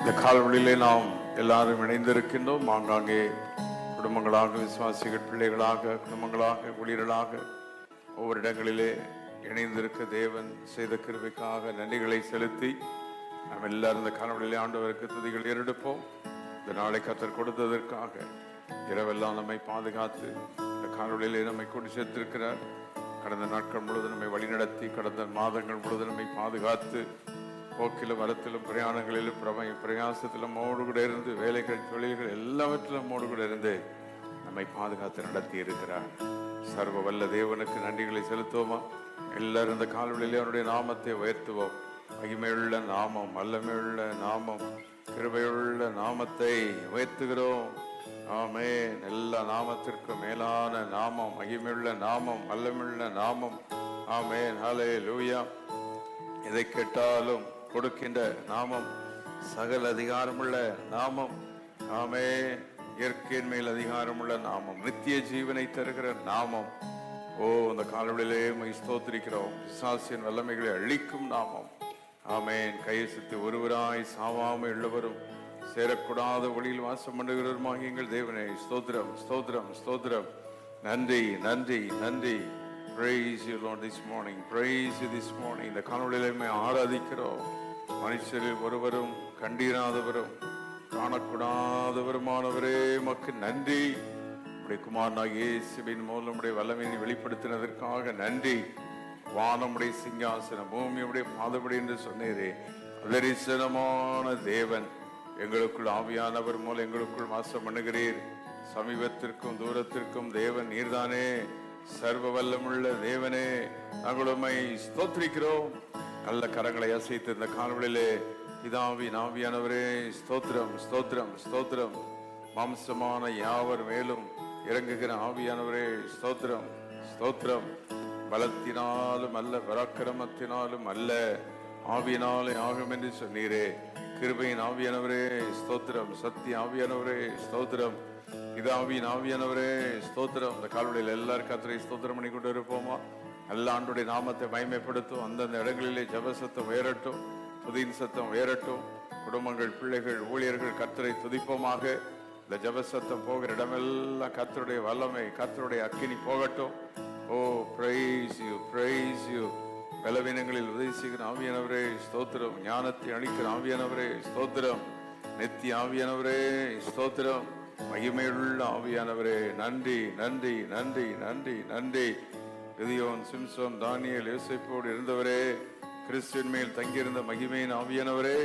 இந்த காலவெளியிலே நாம் எல்லாரும் இணைந்திருக்கின்றோம். ஆங்காங்கே குடும்பங்களாக, விசுவாசிகள் பிள்ளைகளாக, குடும்பங்களாக, ஊழியர்களாக ஒவ்வொரு இடங்களிலே இணைந்திருக்க தேவன் செய்த கிருபைக்காக நன்றிகளை செலுத்தி நாம் எல்லாரும் இந்த காலவெளியிலே ஆண்டவருக்கு துதிகள் ஏறெடுப்போம். இந்த நாளை கர்த்தர் கொடுத்ததற்காக இரவெல்லாம் நம்மை பாதுகாத்து இந்த காலவெளியிலே நம்மை கொண்டு சேர்த்திருக்கிறார். கடந்த நாட்கள் முழுவதும் நம்மை வழிநடத்தி, கடந்த மாதங்கள் முழுவதும் நம்மை பாதுகாத்து, போக்கிலும் வரத்திலும் பிரயாணங்களிலும் பிரயாசத்திலும் மோடு கூட இருந்து, வேலைகள் தொழில்கள் எல்லாவற்றிலும் மோடு கூட இருந்து நம்மை பாதுகாத்து நடத்தி இருக்கிறார். சர்வ வல்ல தேவனுக்கு நன்றிகளை செலுத்துவோமா? எல்லாரும் இந்த காலவெளியிலே அவருடைய நாமத்தை உயர்த்துவோம். மகிமையுள்ள நாமம், வல்லமையுள்ள நாமம், கிருபையுள்ள நாமத்தை உயர்த்துகிறோம். ஆமென். எல்லா நாமத்திற்கும் மேலான நாமம், மகிமையுள்ள நாமம், வல்லமையுள்ள நாமம். ஆமென். ஹல்லேலூயா. எதை கேட்டாலும் கொடுக்கின்ற நாமம், சகல அதிகாரமுள்ள நாமம். ஆமென். இயற்கையின் மேல் அதிகாரமுள்ள நாமம், நித்திய ஜீவனை தருகிற நாமம். ஓ, இந்த காலவெளியிலே ஸ்தோத்திரிக்கிறோம். பிசாசின் வல்லமைகளை அழிக்கும் நாமம். ஆமென். கையசித்து ஒருவராய் சாவாமல் உள்ளவரும் சேரக்கூடாத ஒளியில் வாசம் பண்ணுகிறவருமாக எங்கள் தேவனே, ஸ்தோத்திரம், ஸ்தோத்திரம், ஸ்தோத்திரம். நன்றி, நன்றி, நன்றி. Praise you Lord this morning. Praise you this morning. இந்த காணொளியிலே ஆராதிக்கிறோம். மனுஷரில் ஒருவரும் கண்டீராதவரும் காணக்கூடாதவருமானவரே, உமக்கு நன்றி. உடைய குமாரனாகிய இயேசுவின் மூலம் உடைய வல்லமையை வெளிப்படுத்தினதற்காக நன்றி. வானமுடைய சிங்காசனம், பூமியுடைய பாதபடி என்று சொன்னீரே, தரிசனமான தேவன், எங்களுக்குள் ஆவியானவர் மூலம் எங்களுக்குள் வாசம் பண்ணுகிறீர். சமீபத்திற்கும் தூரத்திற்கும் தேவன் நீர்தானே. சர்வ வல்லமுள்ள தேவனே, நாங்கள் உம்மை ஸ்தோத்திரிக்கிறோம். நல்ல கரங்களை அசைத்து இந்த காலவெளியிலே பிதாவின் ஆவியானவரே, ஸ்தோத்திரம், ஸ்தோத்திரம், ஸ்தோத்திரம். மாம்சமான யாவர் மேலும் இறங்குகிற ஆவியானவரே, ஸ்தோத்திரம், ஸ்தோத்திரம். பலத்தினாலும் அல்ல, பராக்கிரமத்தினாலும் அல்ல, ஆவியினாலே ஆகும் என்று சொன்னீரே. கிருபையின் ஆவியானவரே, ஸ்தோத்திரம். சத்திய ஆவியானவரே, ஸ்தோத்திரம். பிதாவின் ஆவியானவரே, ஸ்தோத்திரம். இந்த கால்வெளியில் எல்லாரும் கர்த்தரை ஸ்தோத்திரம் பண்ணி கொண்டு இருப்போமா? எல்லா ஆண்டுடைய நாமத்தை மகிமைப்படுத்தும். அந்தந்த இடங்களிலே ஜெப சத்தம் உயரட்டும், துதியின் சத்தம் உயரட்டும். குடும்பங்கள், பிள்ளைகள், ஊழியர்கள் கர்த்தரை துதிப்போமாக. இந்த ஜெப சத்தம் போகிற இடமெல்லாம் கர்த்தருடைய வல்லமை, கர்த்தருடைய அக்கினி போகட்டும். ஓ, பிரைஸ் யூ, பிரைஸ் யூ. பலவீனங்களில் உதவி செய்கிற ஆவியானவரே, ஸ்தோத்திரம். ஞானத்தை அளிக்கிற ஆவியானவரே, ஸ்தோத்திரம். நித்திய ஆவியானவரே, ஸ்தோத்திரம். மகிமையுள்ள ஆவியானவரே, நன்றி, நன்றி, நன்றி, நன்றி, நன்றி. கிதியோன், சிம்சோன், தானியேல், யோசேப்போடு இருந்தவரே, கிறிஸ்துவின் மேல் தங்கியிருந்த மகிமையின் ஆவியானவரே,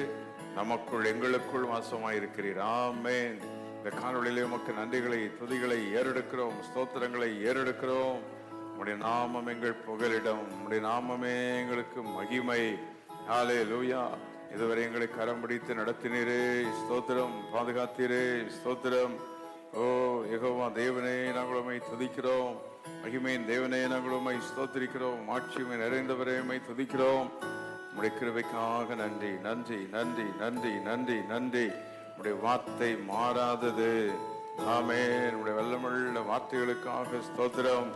நமக்குள் எங்களுக்குள் வாசமாயிருக்கிறீர். ஆமென். இந்த காணொளியிலே உமக்கு நன்றிகளை, துதிகளை ஏறெடுக்கிறோம், ஸ்தோத்திரங்களை ஏறெடுக்கிறோம். உம்முடைய நாமம் எங்கள் புகலிடம், உம்முடைய நாமமே எங்களுக்கு மகிமை. ஹல்லேலூயா. இதுவரை எங்களை கரம் பிடித்து நடத்தினீரே, ஸ்தோத்திரம். பாதுகாத்தீரே, ஸ்தோத்திரம். ஓ யெகோவா தேவனே, நாங்கள் உம்மை துதிக்கிறோம். மகிமையின் தேவனே, நாங்கள் உம்மை ஸ்தோத்திரிக்கிறோம். ஆட்சிமை நிறைந்தவரே, உம்மை துதிக்கிறோம். உம்முடைய கிருபைக்காக நன்றி, நன்றி, நன்றி, நன்றி, நன்றி, நன்றி. உம்முடைய வார்த்தை மாறாதது. ஆமென். உம்முடைய வல்லமுள்ள வார்த்தைகளுக்காக ஸ்தோத்திரம்.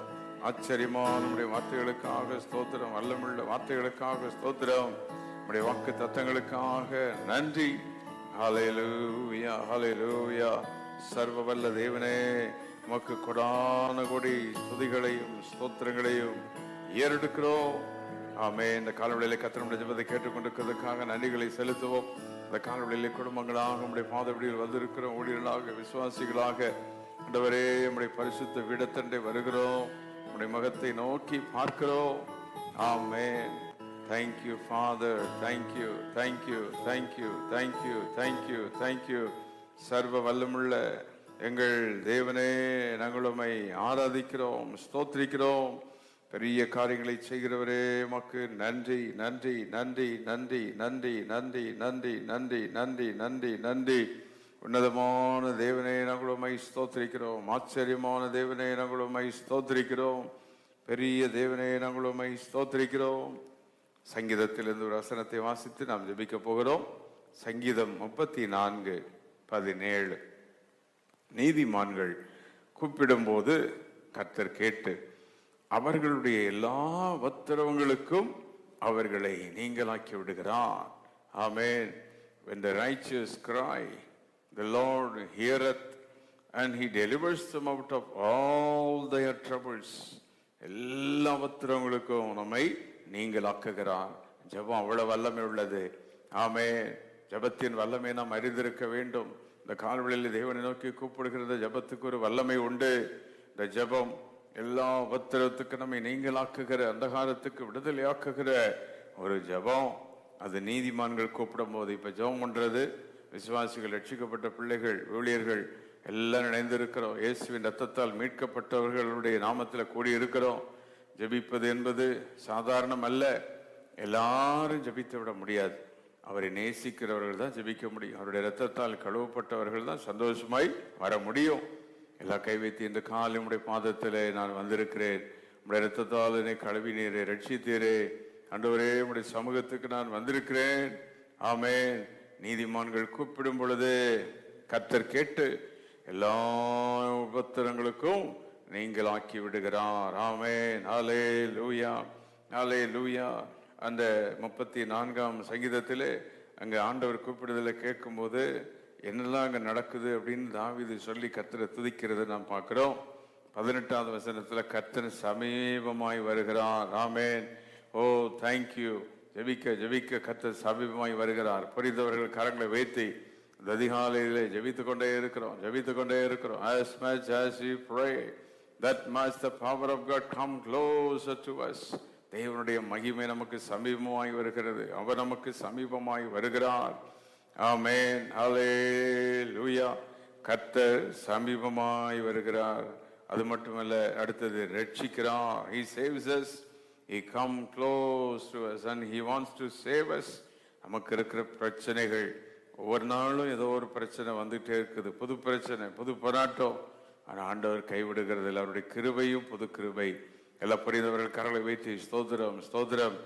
ஆச்சரியமான உம்முடைய வார்த்தைகளுக்காக ஸ்தோத்திரம். வல்லமுள்ள வார்த்தைகளுக்காக ஸ்தோத்திரம். உம்முடைய வாக்கு தத்தங்களுக்காக நன்றி. ஹல்லேலூயா, ஹல்லேலூயா. சர்வ வல்ல தேவனே, உமக்கு கொடான கொடி துதிகளையும் ஸ்தோத்திரங்களையும் ஏறெடுக்கிறோம். ஆமென். இந்த காலவெளியிலே கர்த்தருடைய ஜெபத்தை கேட்டுக்கொண்டிருக்கிறதுக்காக நன்றிகளை செலுத்துவோம். இந்த காலவெளியிலே குடும்பங்களாக உம்முடைய பாதபடியில் வந்திருக்கிற ஊழியர்களாக, விசுவாசிகளாக ஆண்டவரே, உம்முடைய பரிசுத்த விடத்தண்டை வருகிறோம். உம்முடைய முகத்தை நோக்கி பார்க்கிறோம். ஆமென். Thank you Father, thank you, thank you, thank you, thank you, thank you, thank you. சர்வ வல்லமுள்ள எங்கள் தேவனே, நாங்கள் உம்மை ஆராதிக்கிறோம், ஸ்தோத்திரிக்கிறோம். பெரிய காரியங்களை செய்கிறவரே, உமக்கு நன்றி, நன்றி, நன்றி, நன்றி, நன்றி, நன்றி, நன்றி, நன்றி, நன்றி, நன்றி, நன்றி. உன்னதமான தேவனே, நாங்கள் உம்மை ஸ்தோத்திரிக்கிறோம். ஆச்சரியமான தேவனே, நாங்கள் உம்மை ஸ்தோத்திரிக்கிறோம். பெரிய தேவனே, நாங்கள் உம்மை ஸ்தோத்திரிக்கிறோம். சங்கீதத்திலிருந்து ஒரு வசனத்தை வாசித்து நாம் ஜெபிக்க போகிறோம். சங்கீதம் 34:17. நீதிமான்கள் கூப்பிடும்போது கர்த்தர் கேட்டு அவர்களுடைய எல்லா உத்தரவுகளுக்கும் அவர்களை நீங்களாக்கி விடுகிறார். ஆமென். when the righteous cry, the Lord heareth and he delivers them out of all their troubles. எல்லா உபத்திரவங்களுக்கும் நம்மை நீங்களாக்குகிறார். ஜெபம் அவ்வளவு வல்லமை உள்ளது. ஆமென். ஜெபத்தின் வல்லமை நாம் அறிந்திருக்க வேண்டும். இந்த கால்வெளியில் தேவனை நோக்கி கூப்பிடுகிறது ஜெபத்துக்கு ஒரு வல்லமை உண்டு. இந்த ஜெபம் எல்லா உபத்திரவத்துக்கு நம்மை நீங்களாக்குகிற, அந்தகாரத்துக்கு விடுதலையாக்குகிற ஒரு ஜெபம். அது நீதிமான்கள் கூப்பிடும் போது, இப்ப ஜெபம் பண்றது விசுவாசிகள், ரட்சிக்கப்பட்ட பிள்ளைகள், ஊழியர்கள் எல்லாம் இணைந்திருக்கிறோம். இயேசுவின் ரத்தத்தால் மீட்கப்பட்டவர்களுடைய நாமத்தில் கூடி இருக்கிறோம். ஜெபிப்பது என்பது சாதாரணம் அல்ல. எல்லாரும் ஜெபித்து விட முடியாது. அவரை நேசிக்கிறவர்கள் தான் ஜெபிக்க முடியும். அவருடைய ரத்தத்தால் கழுவப்பட்டவர்கள் தான் சந்தோஷமாய் வர முடியும். எல்லா கை வைத்து இந்த காலை உடைய பாதத்திலே நான் வந்திருக்கிறேன். உடைய ரத்தத்தால் என்னை கழுவினீரே, ரட்சித்தீரே. ஆண்டவரே, உடைய சமூகத்துக்கு நான் வந்திருக்கிறேன். ஆமென். நீதிமான்கள் கூப்பிடும் பொழுது கர்த்தர் கேட்டு எல்லா உபத்திரங்களுக்கும் நீங்கள் ஆக்கி விடுகிறார். ஆமென். ஹல்லேலூயா, ஹல்லேலூயா. அந்த 34ஆம் சங்கீதத்திலே அங்கே ஆண்டவர் கூப்பிடுதலை கேட்கும்போது என்னெல்லாம் அங்கே நடக்குது அப்படின்னு தாவீது சொல்லி கர்த்தரை துதிக்கிறதை நாம் பார்க்கிறோம். 18வது வசனத்தில் கர்த்தர் சமீபமாய் வருகிறார். ஆமென். ஓ தேங்க்யூ. ஜெபிக்க ஜெபிக்க கர்த்தர் சமீபமாய் வருகிறார். புரிந்தவர்கள் கரங்களை வைத்து இந்த அதிகாலையிலே ஜெபித்து கொண்டே இருக்கிறோம், ஜெபித்து கொண்டே இருக்கிறோம். As much as we pray, that much the power of God come closer to us. தேவனுடைய மகிமை நமக்கு சமீபமாய் வருகிறது. அவர் நமக்கு சமீபமாய் வருகிறார். ஆமென். ஹல்லேலூயா. கர்த்தர் சமீபமாய் வருகிறார். அது மட்டுமல்ல, அடுத்தது ரட்சிக்கிறார். He saves us. He come close to us and he wants to save us. நமக்கு இருக்கிற பிரச்சனைகள் ஒவ்வொரு நாளும் ஏதோ ஒரு பிரச்சனை வந்துட்டே இருக்குது. புது பிரச்சனை, புது போராட்டம். ஆனால் ஆண்டவர் கைவிடுகிறது இல்லை. அவருடைய கிருபையும் புது கிருபை. எல்லா புரிந்தவர்கள் கரங்களை வைத்து ஸ்தோத்திரம், ஸ்தோத்திரம்.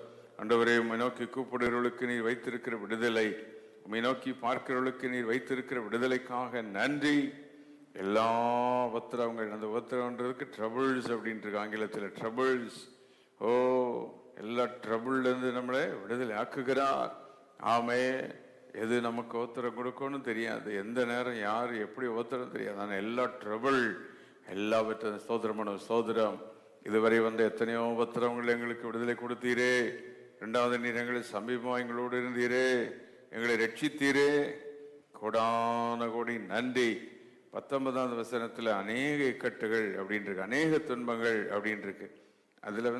ஆண்டவரே, உம்மை நோக்கி கூப்பிடுகிறவர்களுக்கு நீர் வைத்திருக்கிற விடுதலை, உம்மை நோக்கி பார்க்கிறவர்களுக்கு நீர் வைத்திருக்கிற விடுதலைக்காக நன்றி. எல்லா உபத்திரவங்கள், அந்த உபத்திரவன்றதுக்கு ட்ரபிள்ஸ் அப்படின்ட்டு ஆங்கிலத்தில் ட்ரபிள்ஸ். ஓ, எல்லா ட்ரபிள்லேருந்து நம்மளை விடுதலை ஆக்குகிறார். ஆமே. எது நமக்கு உத்தரம் கொடுக்கணும்னு தெரியாது, எந்த நேரம் யார் எப்படி உத்தரம் தெரியாது. ஆனால் எல்லா ட்ரபிள் எல்லாவற்றையும் ஸ்தோத்திரம் பண்ணும். ஸ்தோத்திரம். இதுவரை வந்த எத்தனையோ உபத்திரவங்கள் எங்களுக்கு விடுதலை கொடுத்தீரே. 2வது நீர் எங்களை சமீபமாக எங்களோடு இருந்தீரே, எங்களை ரட்சித்தீரே. கோடான கோடி நன்றி. 19வது வசனத்தில் அநேக இக்கட்டுகள் அப்படின்னு இருக்கு, அநேக துன்பங்கள் அப்படின்னு இருக்கு. அதில்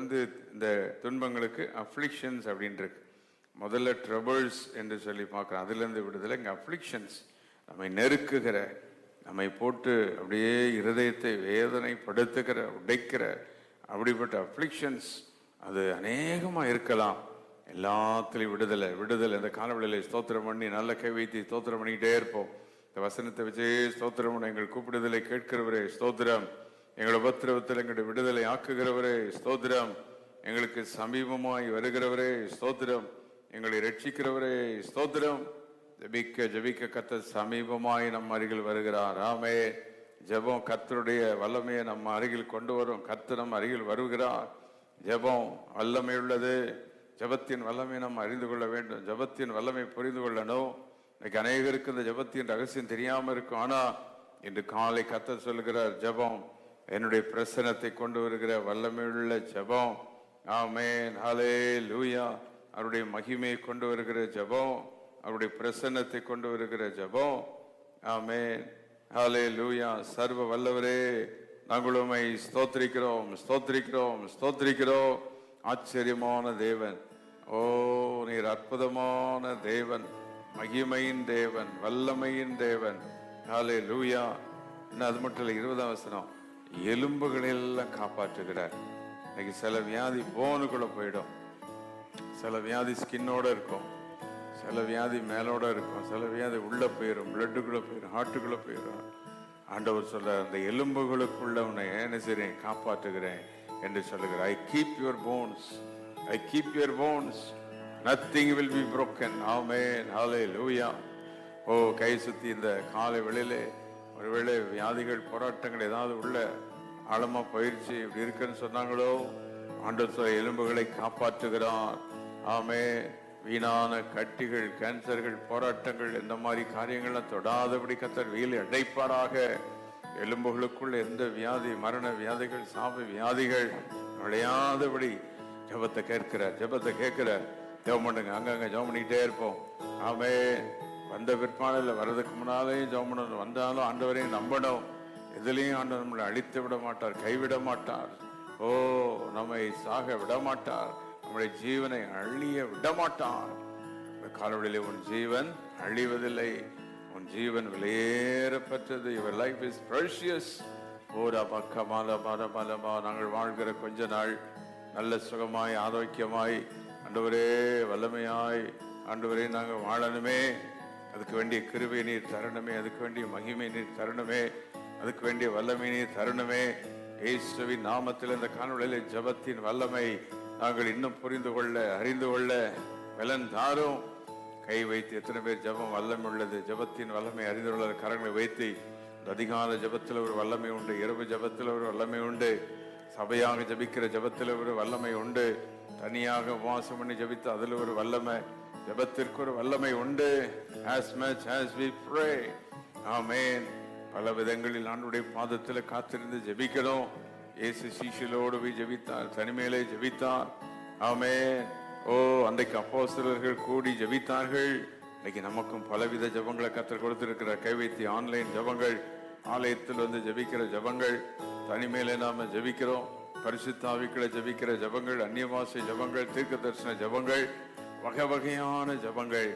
இந்த துன்பங்களுக்கு அஃப்ளிக்ஷன்ஸ் அப்படின்னு இருக்கு. முதல்ல ட்ரபிள்ஸ் என்று சொல்லி பார்க்குறோம், அதுலேருந்து விடுதலை. இங்கே அஃப்ளிக்ஷன்ஸ், நம்மை நெருக்குகிற, நம்மை போட்டு அப்படியே இருதயத்தை வேதனைப்படுத்துகிற, உடைக்கிற அப்படிப்பட்ட அஃப்ளிக்ஷன்ஸ் அது அநேகமாக இருக்கலாம். எல்லாத்துலேயும் விடுதலை, விடுதலை. இந்த காலவெளியில் ஸ்தோத்திரம் பண்ணி நல்ல கை வைத்து ஸ்தோத்திரம் பண்ணிக்கிட்டே இருப்போம். இந்த வசனத்தை வச்சே ஸ்தோத்திரம் பண்ண, எங்கள் கூப்பிடுதலை கேட்கிறவரே ஸ்தோத்திரம். எங்கள் உபத்திரவத்தில் எங்களுடைய விடுதலை ஆக்குகிறவரே ஸ்தோத்திரம். எங்களுக்கு சமீபமாய் வருகிறவரே ஸ்தோத்திரம். எங்களை ரட்சிக்கிறவரே ஸ்தோத்திரம். ஜெபிக்க ஜெபிக்க கர்த்தர் சமீபமாய் நம் அருகில் வருகிறார். ஆமே. ஜெபம் கர்த்தருடைய வல்லமையை நம்ம அருகில் கொண்டு வரும். கர்த்தர் நம் அருகில் வருகிறார். ஜெபம் வல்லமை உள்ளது. ஜெபத்தின் வல்லமை நம்ம அறிந்து கொள்ள வேண்டும். ஜெபத்தின் வல்லமை புரிந்து கொள்ளணும். இன்னைக்கு அநேகருக்கு இந்த ஜெபத்தின் ரகசியம் தெரியாம இருக்கும். ஆனா இன்று காலை கர்த்தர் சொல்லுகிறார், ஜெபம் என்னுடைய பிரசனத்தை கொண்டு வருகிற வல்லமையுள்ள ஜெபம். ஆமென். ஹல்லேலூயா. அவருடைய மகிமையை கொண்டு வருகிற ஜெபம், அவருடைய பிரசன்னத்தை கொண்டு வருகிற ஜெபம். ஆமென். ஹல்லேலூயா. சர்வ வல்லவரே, நாங்கள் உம்மை ஸ்தோத்திரிக்கிறோம், ஸ்தோத்திரிக்கிறோம், ஸ்தோத்திரிக்கிறோம். ஆச்சரியமான தேவன். ஓ, நீர் அற்புதமான தேவன், மகிமையின் தேவன், வல்லமையின் தேவன். ஹல்லேலூயா. இன்னும் அது மட்டும் இல்லை, 20ஆம் வசனம், எலும்புகளெல்லாம் காப்பாற்றுகிறார். இன்னைக்கு சில வியாதி போனுக்குள்ள போயிடும், சில வியாதி ஸ்கின்னோட இருக்கும், சில வியாதி மேலோட இருக்கும், சில வியாதி உள்ள போயிடும், பிளட்டுக்குள்ள போயிடும், ஹார்ட்டுக்குள்ள போயிடும். ஆண்டவர் சொல்ற, அந்த எலும்புகளுக்குள்ள உன்னை என்ன செய்றேன், காப்பாற்றுகிறேன் என்று சொல்லுகிறார். I keep your bones, I keep your bones, nothing will be broken. Amen. Hallelujah. Oh, கை சுத்தி இந்த காலை வெளியிலே ஒருவேளை வியாதிகள், போராட்டங்கள் ஏதாவது உள்ள ஆழமா பயிற்சி இப்படி இருக்குன்னு சொன்னாங்களோ, ஆண்டவர் எலும்புகளை காப்பாற்றுகிறார். ஆமென். வீணான கட்டிகள், கேன்சர்கள், போராட்டங்கள், இந்த மாதிரி காரியங்கள்லாம் தொடாதபடி கர்த்தர் வேலி அடைப்பாராக. எலும்புகளுக்குள்ள எந்த வியாதி, மரண வியாதிகள், சாப வியாதிகள் நுழையாதபடி ஜெபத்தை கேட்கிறார். ஜெபத்தை கேட்கிறார். ஜெபம் பண்ணுங்க, அங்கங்க ஜெபம் பண்ணிக்கிட்டே இருப்போம். ஆமே. வந்த பிற்பாடில் வர்றதுக்கு முன்னாலேயும் ஜெபம் பண்ணணும். வந்தாலும் ஆண்டவரையும் நம்பணும். எதுலையும் ஆண்டவர் நம்மளை அழித்து விட மாட்டார், கைவிட மாட்டார். ஓ, நம்மை சாக விட மாட்டார், நம்முடைய ஜீவனை அழிய விட மாட்டார். இந்த காலவெளியிலே உன் ஜீவன் அழிவதில்லை, உன் ஜீவன் விலையேறப்பட்டது. Your life is precious. ஓரா பக்கமால பரபலமா நாங்கள் வாழ்கிற கொஞ்ச நாள் நல்ல சுகமாய், ஆரோக்கியமாய், ஆண்டவரே வல்லமையாய் ஆண்டவரே நாங்கள் வாழணுமே. அதுக்கு வேண்டிய கிருபை நீர் தரணுமே, அதுக்கு வேண்டிய மகிமை நீர் தரணுமே, அதுக்கு வேண்டிய வல்லமை நீர் தரணுமே. இயேசுவின் நாமத்தில் இந்த காணொளியிலே ஜெபத்தின் வல்லமை நாங்கள் இன்னும் புரிந்து கொள்ள, அறிந்து கொள்ள பலன் தாரும். கை வைத்து எத்தனை பேர் ஜெபம் வல்லமை உள்ளது, ஜெபத்தின் வல்லமை அறிந்து கொள்ள கரங்களை வைத்து, இந்த அதிகால ஜெபத்தில் ஒரு வல்லமை உண்டு, இரவு ஜெபத்தில் ஒரு வல்லமை உண்டு, சபையாக ஜெபிக்கிற ஜெபத்தில் ஒரு வல்லமை உண்டு, தனியாக உபவாசம் பண்ணி ஜெபித்து அதில் ஒரு வல்லமை, ஜெபத்திற்கு ஒரு வல்லமை உண்டு. As much as we pray. ஆமென். பல விதங்களில் ஆண்டவருடைய பாதத்தில் காத்திருந்து ஜெபிக்கணும். இயேசு சீஷலோடு போய் ஜெபித்தார், தனிமையிலே ஜெபித்தார். ஆமென். ஓ, அன்றைக்கு அப்போஸ்தலர்கள் கூடி ஜெபித்தார்கள். இன்னைக்கு நமக்கும் பலவித ஜெபங்களை கர்த்தர் கொடுத்திருக்கிற கைவைத்தி ஆன்லைன் ஜெபங்கள், ஆலயத்தில் வந்து ஜெபிக்கிற ஜெபங்கள், தனிமையிலே நாம ஜெபிக்கிறோம், பரிசுத்த ஆவிக்குள்ள ஜெபிக்கிற ஜெபங்கள், அந்நிய பாஷை ஜெபங்கள், தீர்க்க தரிசன ஜெபங்கள், வகை வகையான ஜெபங்கள்.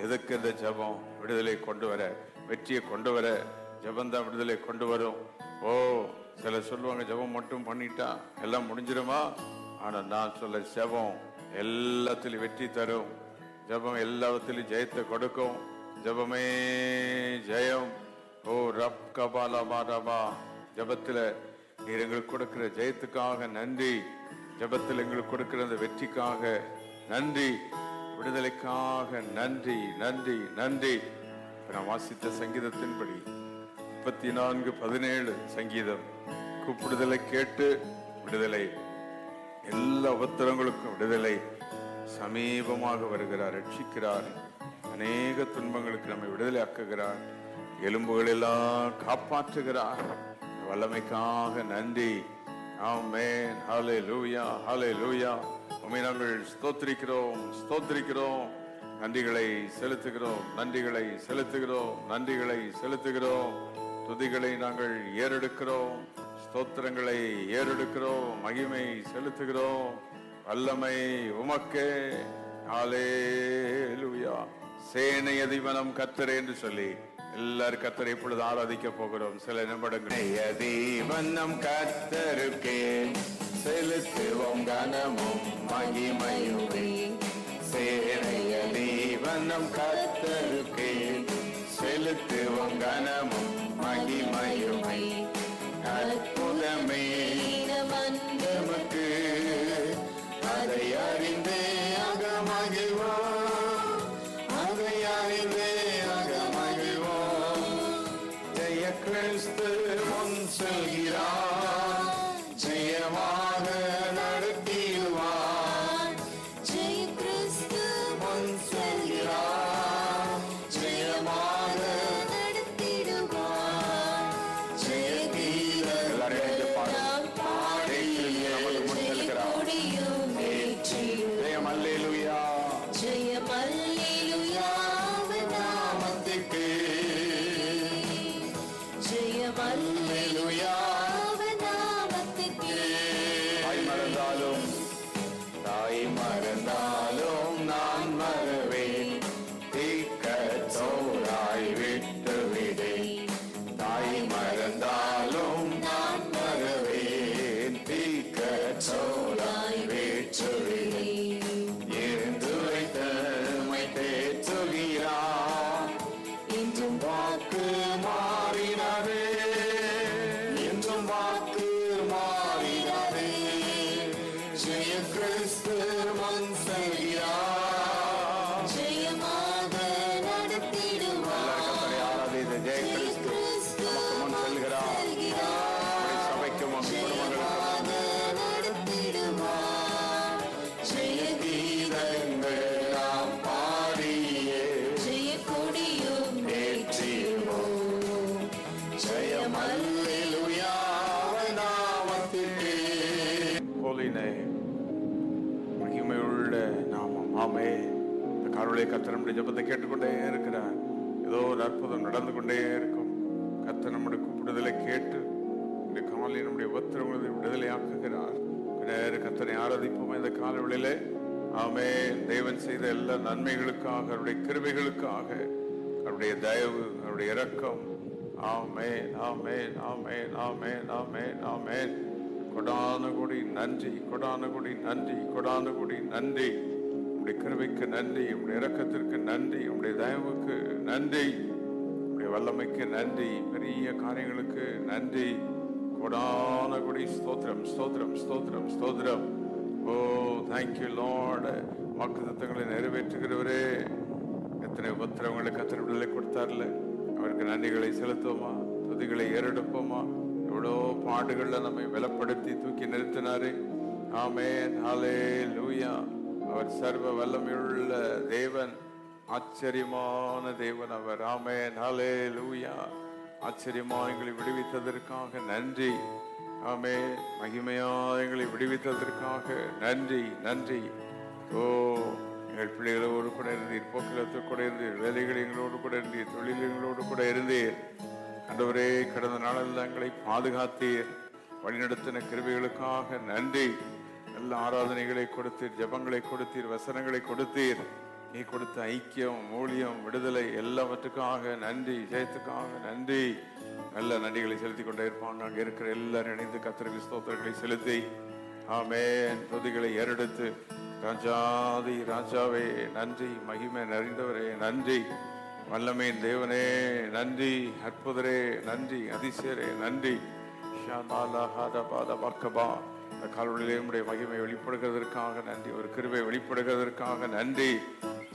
எதுக்கு இந்த ஜெபம்? விடுதலை கொண்டு வர, வெற்றியை கொண்டு வர. ஜெபந்தான் விடுதலை கொண்டு வரும். ஓ, சிலர் சொல்லுவாங்க ஜெபம் மட்டும் பண்ணிட்டா எல்லாம் முடிஞ்சிருமா? ஆனா நான் சொல்ல, ஜெபம் எல்லாத்திலும் வெற்றி தரும். ஜெபம் எல்லாத்திலும் ஜெயத்தை கொடுக்கும். ஜெபமே ஜெயம். ஓ ரப் கபாலா பாரபா. ஜெபத்துல நீர் எங்களுக்கு கொடுக்கிற ஜெயத்துக்காக நன்றி. ஜெபத்தில் எங்களுக்கு கொடுக்கிற அந்த வெற்றிக்காக நன்றி, விடுதலைக்காக நன்றி, நன்றி, நன்றி. நான் வாசித்த சங்கீதத்தின்படி 34:17 சங்கீதம், கூப்பிடுதலை கேட்டு விடுதலை, எல்லா உபத்திரங்களுக்கும் விடுதலை, சமீபமாக வருகிறார், ரட்சிக்கிறார், அநேக துன்பங்களுக்கு நம்மை விடுதலை ஆக்குகிறார், எலும்புகள் எல்லாம் காப்பாற்றுகிறார். வல்லமைக்காக நன்றி. ஆமென். ஹல்லேலூயா, ஹல்லேலூயா. உம்மை நாங்கள் ஸ்தோத்திரிக்கிறோம், ஸ்தோத்திரிக்கிறோம். நன்றிகளை செலுத்துகிறோம், நன்றிகளை செலுத்துகிறோம், நன்றிகளை செலுத்துகிறோம். துதிகளை நாங்கள் ஏறெடுக்கிறோம், ஸ்தோத்திரங்களை ஏறெடுக்கிறோம், மகிமை செலுத்துகிறோம். வல்லமை உமக்கே. ஹல்லேலூயா. சேனை அதிபனம் கர்த்தரே என்று சொல்லி எல்லாரும் கர்த்தரை இப்பொழுது ஆராதிக்க போகிறோம். சில நிமிடங்கள். அதிபனம் கர்த்தருக்கே செலுத்துவோம் கனமும் மகிமையுமே. சேனை அதிபனம் கர்த்தருக்கே செலுத்துவோம் கனமும் மகிமையுமை. அற்புதமே நமக்கு அதை அறிந்தே அகமகிழ்வோம், அதை அறிந்தே அகமகிழ்வோம். ஜெய கிறிஸ்து முன் செல்கிறார், ஜெயமாக நடத்திடுவார். ஜெய கிறிஸ்து முன் செல்கிறார், ஜெயமாக நடத்திடுவார். வேளை கர்த்தர் நம்முடைய ஜெபத்தை கேட்டுக்கொண்டே இருக்கிறார். ஏதோ ஒரு அற்புதம் நடந்து கொண்டே இருக்கும். கர்த்தர் நம்முடைய கூப்பிடுதலை கேட்டு இந்த காலையில் நம்முடைய உபத்திரவங்களை விடுதலை ஆக்குகிறார். கர்த்தரை ஆராதிப்போம் இந்த கால வேளையிலே. ஆமென். தேவன் செய்த எல்லா நன்மைகளுக்காக, அவருடைய கிருபைகளுக்காக, அவருடைய தயவு, அவருடைய இரக்கம். ஆமென், ஆமென், ஆமென், ஆமென், ஆமென், ஆமென். கொடான கொடி நன்றி, கொடான கொடி நன்றி, கொடான கொடி நன்றி. உடைய கிருபைக்கு நன்றி, உடைய இரக்கத்திற்கு நன்றி, உடைய தயவுக்கு நன்றி, உடைய வல்லமைக்கு நன்றி, பெரிய காரியங்களுக்கு நன்றி. கொடான கொடி ஸ்தோத்திரம், ஸ்தோத்திரம், ஸ்தோத்திரம், ஸ்தோத்திரம். ஓ தேங்க்யூ லார்ட். வாக்குத்தத்தங்களை நிறைவேற்றுகிறவரே, எத்தனை உபத்திரவங்களை கர்த்தர் விடுதலை கொடுத்தார்ல, அவருக்கு நன்றிகளை செலுத்துவோமா, துதிகளை ஏறெடுப்போமா. எவ்வளோ பாடுகள்ல நம்மை பலப்படுத்தி தூக்கி நிறுத்தினாரு. ஆமென், ஹல்லேலூயா. அவர் சர்வ வல்லமையுள்ள தேவன், ஆச்சரியமான தேவன் அவர். ஆமென், ஹல்லேலூயா. ஆச்சரியமா எங்களை விடுவித்ததற்காக நன்றி. ஆமென். மகிமையா எங்களை விடுவித்ததற்காக நன்றி, நன்றி. ஓ எங்கள் பிள்ளைகளோடு கூட இருந்தீர், போக்குவரத்து கூட இருந்தீர், வேலைகள் எங்களோடு கூட இருந்தீர், தொழில் எங்களோடு கூட இருந்தீர். ஆண்டவரே, கடந்த நாளெல்லாம் எங்களை பாதுகாத்தீர், வழிநடத்தின கிருபைகளுக்காக நன்றி. நல்ல ஆராதனைகளை கொடுத்தீர், ஜெபங்களை கொடுத்தீர், வசனங்களை கொடுத்தீர். நீ கொடுத்த ஐக்கியம், ஊழியம், விடுதலை எல்லாவற்றுக்காக நன்றி, ஜெயத்துக்காக நன்றி. நல்ல நன்றிகளை செலுத்தி கொண்டே இருப்பாங்க. அங்கே இருக்கிற எல்லாரும் இணைந்து கர்த்தருக்கு ஸ்தோத்திரங்களை செலுத்தி ஆமென் துதிகளை ஏறெடுத்து, ராஜாதி ராஜாவே நன்றி, மகிமை நிறைந்தவரே நன்றி, வல்லமையின் தேவனே நன்றி, அற்புதரே நன்றி, அதிசயரே நன்றி. கால்வழியிலே உடைய மகிமை வெளிப்படுகிறதற்காக நன்றி, ஒரு கிருபை வெளிப்படுகிறதற்காக நன்றி.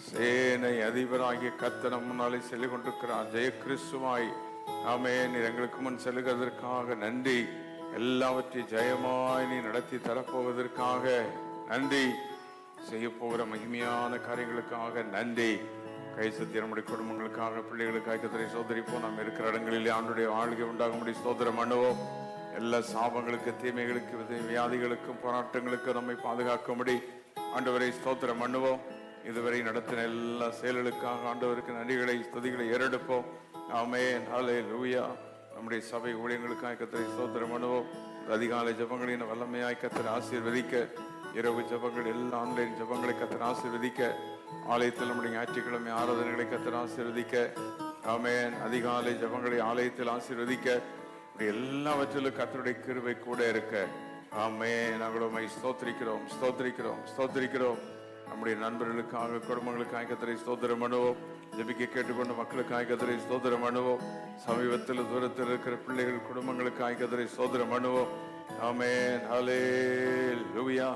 சேனை அதிபராகிய கர்த்தர் நம் முன்னாலே செல்லு கொண்டிருக்கிறார், ஜெய கிறிஸ்துவாய். ஆமென். நீர் எங்களுக்கு முன் செல்லுகிறதற்காக நன்றி. எல்லாவற்றையும் ஜெயமாய் நீ நடத்தி தரப்போவதற்காக நன்றி. செய்ய போகிற மகிமையான காரியங்களுக்காக நன்றி. கை சத்திய நம்முடைய குடும்பங்களுக்காக, பிள்ளைகளுக்காக கர்த்தரை சோதரிப்போம். நாம் இருக்கிற இடங்களிலே ஆண்டுடைய வாழ்க்கை உண்டாகும்படி ஸ்தோத்திரம் பண்ணுவோம். எல்லா சாபங்களுக்கு, தீமைகளுக்கு, வியாதிகளுக்கும், போராட்டங்களுக்கும் நம்மை பாதுகாக்கும்படி ஆண்டவரை ஸ்தோத்திரம் பண்ணுவோம். இதுவரை நடத்தின எல்லா செயல்களுக்காக ஆண்டவருக்கு நன்றிகளை, ஸ்துதிகளை ஏறெடுப்போம். ஆமென், ஹல்லேலூயா. நம்முடைய சபை ஊழியங்களுக்காக கர்த்தரை ஸ்தோத்திரம் பண்ணுவோம். அதிகாலை ஜெபங்களின் வல்லமையாய் கர்த்தரை ஆசீர்வதிக்க, இரவு ஜெபங்கள், எல்லா ஆன்லைன் ஜெபங்களை கர்த்தர் ஆசீர்வதிக்க, ஆலயத்தில் நம்முடைய ஞாயிற்றுக்கிழமை ஆராதனைகளை கர்த்தர் ஆசீர்வதிக்க, ஆமென். அதிகாலை ஜெபங்களை ஆலயத்தில் ஆசீர்வதிக்க, எல்லாவற்றிலும் கர்த்தருடைய கிருபை கூட இருக்க, ஆமென். நாங்கள் உம்மை ஸ்தோத்திரிக்கிறோம், ஸ்தோத்திரிக்கிறோம், ஸ்தோத்திரிக்கிறோம். நம்முடைய நண்பர்களுக்காக, குடும்பங்களுக்காக கர்த்தரை ஸ்தோத்திரம் பண்ணுவோம். ஜெபிக்க கேட்டுக்கொண்ட மக்களுக்காக கர்த்தரை ஸ்தோத்திரம் பண்ணுவோம். சமீபத்தில் தூரத்தில் இருக்கிற பிள்ளைகள், குடும்பங்களுக்காக கர்த்தரை ஸ்தோத்திரம் பண்ணுவோம். ஆமென், ஹல்லேலூயா.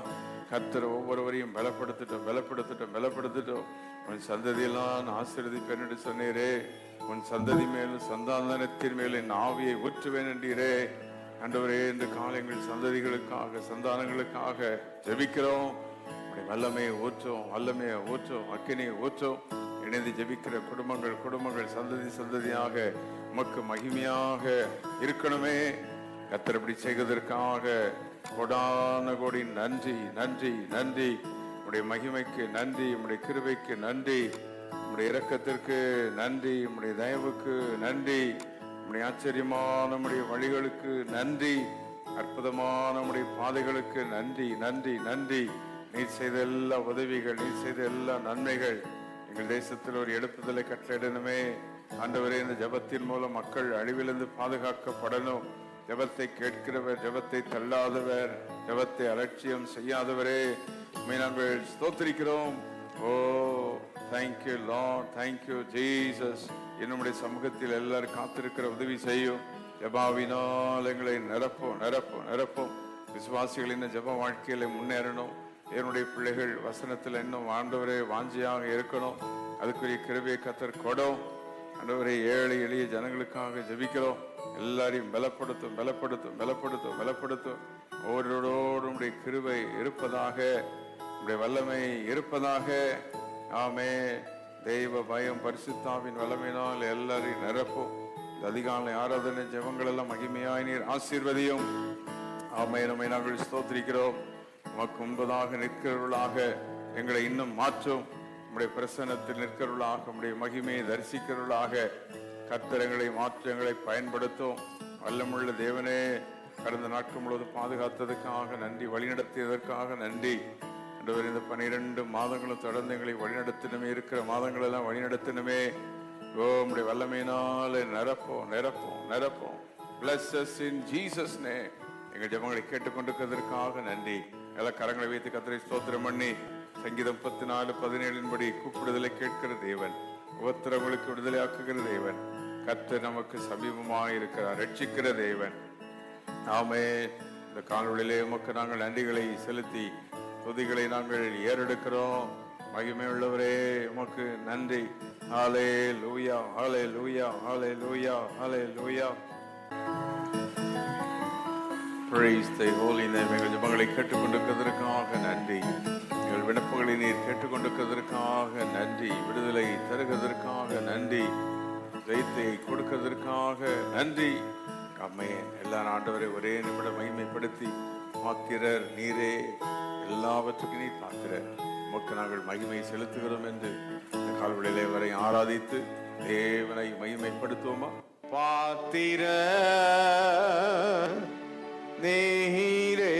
கர்த்தர் ஒவ்வொருவரையும் பலப்படுத்திட்டோம், பலப்படுத்திட்டோம், பலப்படுத்திட்டோம். உன் சந்ததியெல்லாம் ஆசீர்வதிப்பேன் என்று சொன்னீரே. உன் சந்ததி மேலும் சந்தானத்தின் மேலும் என் ஆவியை ஊற்றுவேன் என்றீரே. ஆண்டவரே, இந்த காலங்கள் சந்ததிகளுக்காக, சந்தானங்களுக்காக ஜெபிக்கிறோம். வல்லமையை ஊற்றும், வல்லமையை ஊற்றும், அக்கினியை ஊற்றும். இணைந்து ஜெபிக்கிற குடும்பங்கள், குடும்பங்கள் சந்ததி சந்ததியாக உமக்கு மகிமையாக இருக்கணுமே. கர்த்தர் இப்படி செய்வதற்காக கொடான கோடி நன்றி, நன்றி, நன்றி. உடைய மகிமைக்கு நன்றி, உடைய கிருபைக்கு நன்றி, உடைய இரக்கத்திற்கு நன்றி, உடைய தயவுக்கு நன்றி, உடைய ஆச்சரியமான உடைய வழிகளுக்கு நன்றி, அற்புதமான உடைய பாதைகளுக்கு நன்றி, நன்றி, நன்றி. நீர் செய்த எல்லா உதவிகள், நீர் செய்த எல்லா நன்மைகள் எங்கள் தேசத்தில் ஒரு எழுப்புதலை கட்டளிடணுமே. ஆண்டவரே, இந்த ஜெபத்தின் மூலம் மக்கள் அழிவிலிருந்து பாதுகாக்கப்படணும். ஜெபத்தை கேட்கிறவர், ஜெபத்தை தள்ளாதவர், ஜெபத்தை அலட்சியம் செய்யாதவரே, நாங்கள் ஸ்தோத்திரிக்கிறோம். ஓ தேங்க்யூ லார்ட், தேங்க்யூ ஜீசஸ். என்னுடைய சமூகத்தில் எல்லாரும் காத்திருக்கிற உதவி செய்யும். ஜெபாவினால் எங்களை நிரப்பும், நிரப்பும், நிரப்பும். விசுவாசிகளின் ஜெப வாழ்க்கையில முன்னேறணும். என்னுடைய பிள்ளைகள் வசனத்தில் இன்னும் ஆண்டவரே வாஞ்சியாக இருக்கணும். அதுக்குரிய கிருபையை கர்த்தர் கொடும். ஆண்டவரே, ஏழை எளிய ஜனங்களுக்காக ஜெபிக்கிறோம். எல்லாரையும் பலப்படுத்தும், பலப்படுத்தும், பலப்படுத்தும், பலப்படுத்தும். ஒவ்வொருவரோடும் உடைய கிருபை இருப்பதாக, உடைய வல்லமை இருப்பதாக. ஆமே. தெய்வ பயம், பரிசுத்தாவின் வல்லமையினால் எல்லாரையும் நிரப்பும். இந்த அதிகாலை ஆராதனை ஜெபங்கள் எல்லாம் மகிமையாய் நீர் ஆசீர்வதியும். ஆமே. நம்மை நாங்கள் ஸ்தோத்திரிக்கிறோம். உமக்கு முன்பதாக நிற்கிறவர்களாக எங்களை இன்னும் மாற்றும். உம்முடைய பிரசன்னத்தில் நிற்கிறவர்களாக, உம்முடைய மகிமையை தரிசிக்கிறவர்களாக கர்த்தரங்களை மாற்றங்களை பயன்படுத்தும். வல்லமுள்ள தேவனே, கடந்த நாட்கள் முழுவதும் பாதுகாத்ததற்காக நன்றி, வழிநடத்தியதற்காக நன்றி. இந்த 12 மாதங்களும் தொடர்ந்து எங்களை வழிநடத்தினமே, இருக்கிற மாதங்கள் எல்லாம் வழிநடத்தினமே. உம்முடைய வல்லமையினால நிரப்போம் நிரப்போம் நிரப்போம். Bless us in Jesus name. எங்கள் ஜெபங்களை கேட்டுக்கொண்டிருக்கிறதற்காக நன்றி. எல்லா கரங்களை வைத்து கர்த்தரை ஸ்தோத்திரம் பண்ணி, சங்கீதம் 14:17 படி கூப்பிடுதலை கேட்கிற தேவன், உபத்திரங்களுக்கு விடுதலை ஆக்குகிற தேவன், கர்த்தர் நமக்கு சமீபமாக இருக்கிறார், ரட்சிக்கிற தேவன். ஆமென். இந்த காணொளியிலே உமக்கு நாங்கள் நன்றிகளை செலுத்தி துதிகளை நாங்கள் ஏறெடுக்கிறோம். மகிமை உள்ளவரே, உமக்கு நன்றி. ஹல்லேலூயா ஹல்லேலூயா ஹல்லேலூயா ஹல்லேலூயா. Praise the holy name. எங்கள் ஜெபங்களை கேட்டுக்கொண்டிருக்கிறதற்காக நன்றி. எங்கள் விண்ணப்பங்களை நீர் கேட்டுக்கொண்டிருக்கிறதற்காக நன்றி. விடுதலை தருகிறதற்காக நன்றி. ஜெயத்தை கொடுக்கிறதற்காக நன்றி. ஆமென். எல்லா ஆண்டவரை ஒரே நிமிடம் மகிமைப்படுத்தி, பாத்திரர் நீரே, எல்லாவற்றுக்கும் நீர் பாத்திரர், உமக்கு நாங்கள் மகிமை செலுத்துகிறோம் என்று இந்த கால்வெளியிலே வரை ஆராதித்து தேவனை மகிமைப்படுத்துவோமா? பாத்திரர் நீரே.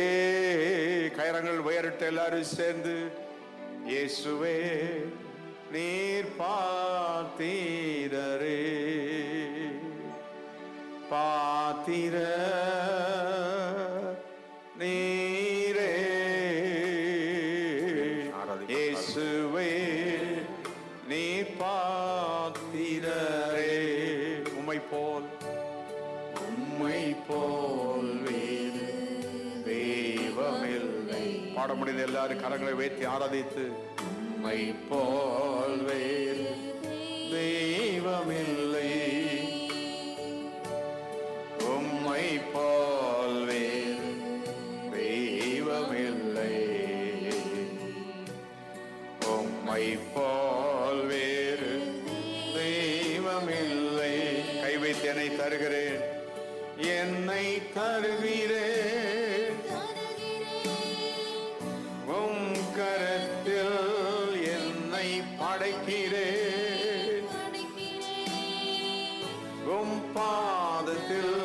கரங்கள் உயரட்டு எல்லாரும் சேர்ந்து, இயேசுவே நீர் பாத்திரரே, பாத்திரர் நீரே, இயேசுவே நீர் பாத்திரரே. உம்மை போல் வேறு தெய்வமில்லை. பாட முடிந்த எல்லாரும் கரங்களை வைத்து ஆராதித்து, உம்மை போல் வேறு தெய்வமில்லை, உம்மை போல் வேறு தெய்வமில்லை, உம்மை போல் வேறு தெய்வமில்லை. கை வைத்து என்னை தருகிறேன், என்னை தருகிறேன், உம் கரத்தில் என்னை படைக்கிறேன், உம் பாதத்தில்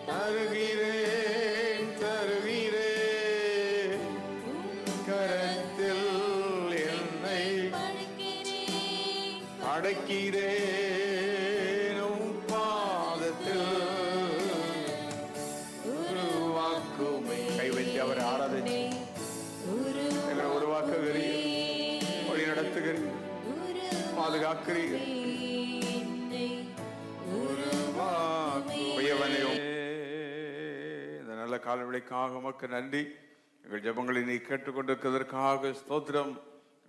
தருகிறேன் தருகிறேன், கரத்தில் என்னை படைக்கிறேன், உம் பாதத்தில் உருவாக்குமை. கை வைத்து அவரை ஆராதிச்சு எங்களை உருவாக்குகிறீர், வழி நடத்துகிறீர், பாதுகாக்கிறீர். இந்த நல்ல காலவெளிக்காக உமக்கு நன்றி. எங்கள் ஜெபங்களை நீ கேட்டுக்கொண்டிருக்கிறதற்காக ஸ்தோத்திரம்.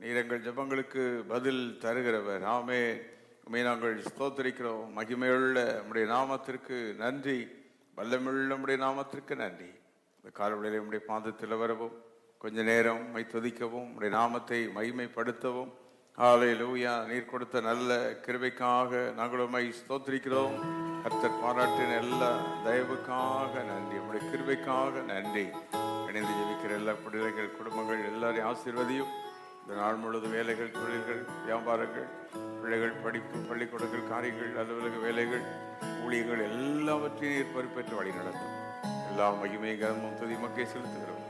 நீர் எங்கள் ஜெபங்களுக்கு பதில் தருகிறவர். ஆமென். உம்மை நாங்கள் ஸ்தோத்திரிக்கிறோம். மகிமையுள்ள உம்முடைய நாமத்திற்கு நன்றி, வல்லமையுள்ள உம்முடைய நாமத்திற்கு நன்றி. இந்த காலவெளியிலே உம்முடைய பாதத்தில் வரவும், கொஞ்ச நேரம் உம்மை துதிக்கவும், உம்முடைய நாமத்தை மகிமைப்படுத்தவும். ஹல்லேலூயா. நீர் கொடுத்த நல்ல கிருபைக்காக நாங்கள் உம்மை ஸ்தோத்திரிக்கிறோம். கர்த்தர் பாராட்டின எல்லா தயவுக்காக நன்றி, உம்முடைய கிருபைக்காக நன்றி. இணைந்து ஜெபிக்கிற எல்லா பிள்ளைகள், குடும்பங்கள் எல்லாரையும் ஆசீர்வதியும். இந்த நாள் முழுவதும் வேலைகள், தொழில்கள், வியாபாரங்கள், பிள்ளைகள் படிப்பு, பள்ளிக்கூடங்கள், காரியங்கள், அலுவலக வேலைகள், ஊழியர்கள் எல்லாவற்றையும் நீர் பொறுப்பேற்று வழி நடத்தும். எல்லா மகிமை கனமும் துதி மக்கை செலுத்துகிறோம்.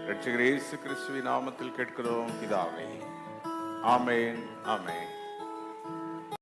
இரட்சகர் இயேசு கிறிஸ்துவின் நாமத்தில் கேட்கிறோம் பிதாவே. ஆமென் ஆமென்.